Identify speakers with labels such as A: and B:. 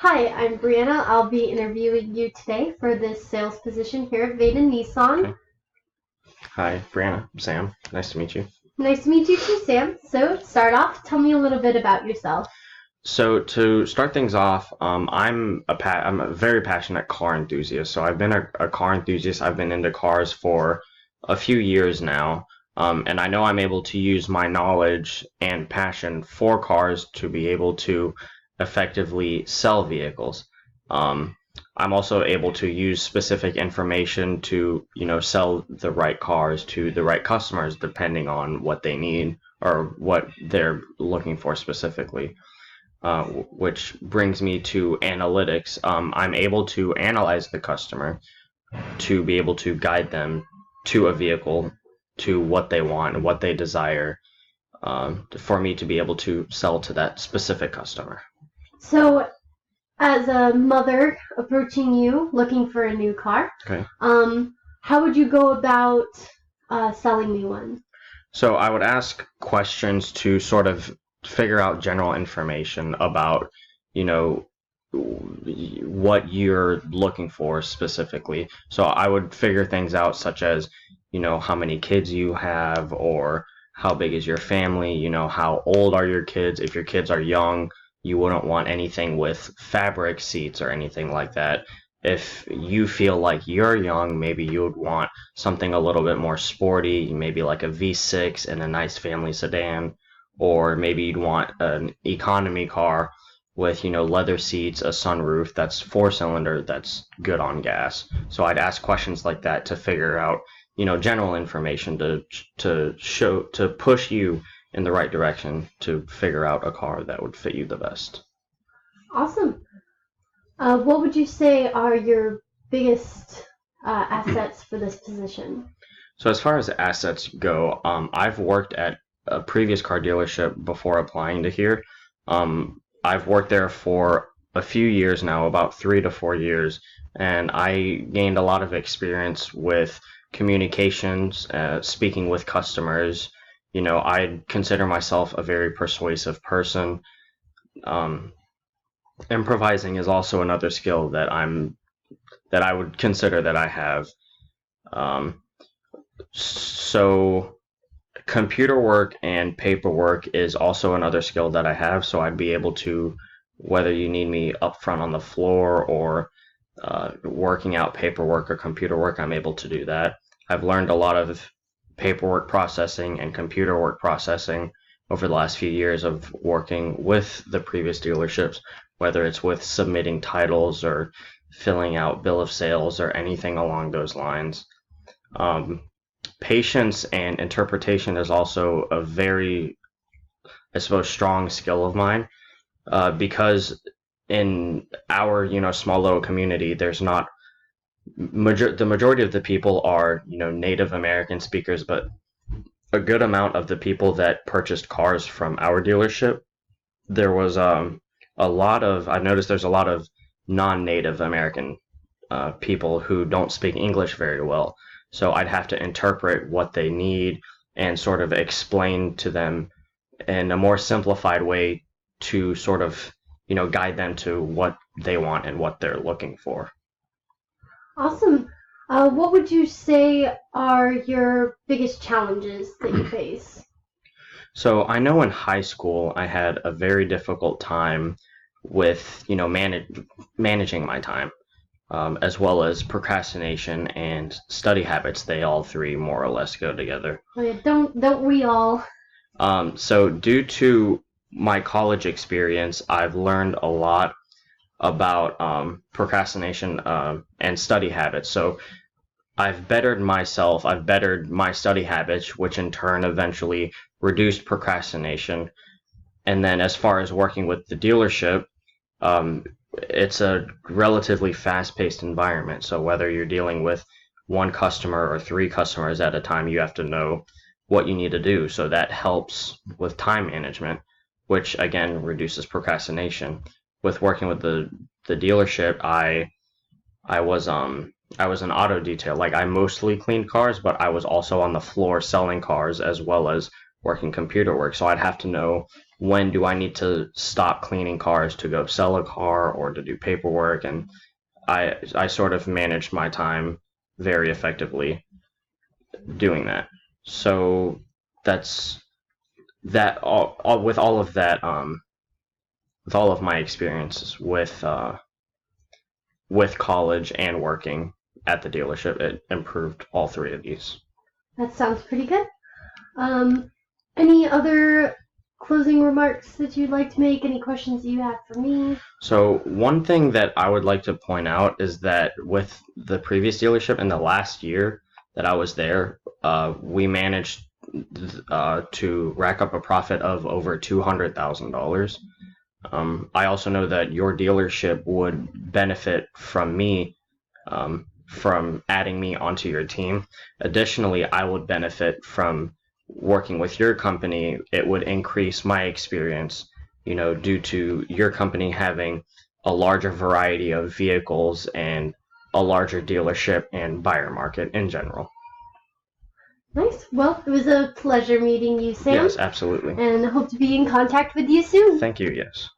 A: Hi, I'm Brianna. I'll be interviewing you today for this sales position here at Veda Nissan.
B: Okay. Hi, Brianna. Sam. Nice to meet you.
A: Nice to meet you too, Sam. So, to start off, tell me a little bit about yourself.
B: So to start things off, I'm a very passionate car enthusiast. So I've been a car enthusiast. I've been into cars for a few years now, and I know I'm able to use my knowledge and passion for cars to be able to effectively sell vehicles. Um, I'm also able to use specific information to, sell the right cars to the right customers depending on what they need or what they're looking for specifically. Which brings me to analytics. I'm able to analyze the customer to be able to guide them to a vehicle, to what they want and what they desire, for me to be able to sell to that specific customer.
A: So, as a mother approaching you looking for a new car,
B: Okay.
A: how would you go about selling me one?
B: So I would ask questions to sort of figure out general information about, you know, what you're looking for specifically. So I would figure things out such as, how many kids you have or how big is your family, how old are your kids. If your kids are young, you wouldn't want anything with fabric seats or anything like that. If you feel like you're young, maybe you would want something a little bit more sporty, maybe like a V6 and a nice family sedan, or maybe you'd want an economy car with, leather seats, a sunroof that's four-cylinder, that's good on gas. So I'd ask questions like that to figure out, general information to push you in the right direction to figure out a car that would fit you the best.
A: Awesome. What would you say are your biggest assets for this position?
B: So as far as assets go, I've worked at a previous car dealership before applying to here. I've worked there for a few years now, about 3 to 4 years, and I gained a lot of experience with communications, speaking with customers. I consider myself a very persuasive person. Um, Improvising is also another skill that I would consider that I have. Um, so computer work and paperwork is also another skill that I have. So I'd be able to, whether you need me up front on the floor or working out paperwork or computer work, I'm able to do that. I've learned a lot of paperwork processing and computer work processing over the last few years of working with the previous dealerships, whether it's with submitting titles or filling out bill of sales or anything along those lines. Um, Patience and interpretation is also a very, I suppose, strong skill of mine, because in our, small little community, there's not the majority of the people are, Native American speakers, but a good amount of the people that purchased cars from our dealership, there was a lot of, I've noticed there's a lot of non-Native American people who don't speak English very well. So I'd have to interpret what they need and sort of explain to them in a more simplified way to sort of, guide them to what they want and what they're looking for.
A: Awesome. What would you say are your biggest challenges that you face?
B: So I know in high school I had a very difficult time with, managing my time, as well as procrastination and study habits. They all three more or less go together.
A: Oh, yeah, don't we all?
B: So due to my college experience, I've learned a lot about procrastination and study habits. So I've bettered myself, I've bettered my study habits, which in turn eventually reduced procrastination. And then as far as working with the dealership, um, it's a relatively fast-paced environment. So whether you're dealing with one customer or three customers at a time, you have to know what you need to do. So that helps with time management, which again reduces procrastination. With working with the dealership, I was I was an auto detail. Like I mostly cleaned cars, but I was also on the floor selling cars as well as working computer work. So I'd have to know, when do I need to stop cleaning cars to go sell a car or to do paperwork, and I sort of managed my time very effectively doing that. So that's that all with all of that with all of my experiences with college and working at the dealership, it improved all three of these.
A: That sounds pretty good. Any other closing remarks that you'd like to make? Any questions you have for me?
B: So one thing that I would like to point out is that with the previous dealership, in the last year that I was there, we managed to rack up a profit of over $200,000. I also know that your dealership would benefit from me, from adding me onto your team. Additionally, I would benefit from working with your company. It would increase my experience, due to your company having a larger variety of vehicles and a larger dealership and buyer market in general.
A: Nice. Well, it was a pleasure meeting you, Sam.
B: Yes, absolutely.
A: And I hope to be in contact with you soon.
B: Thank you, yes.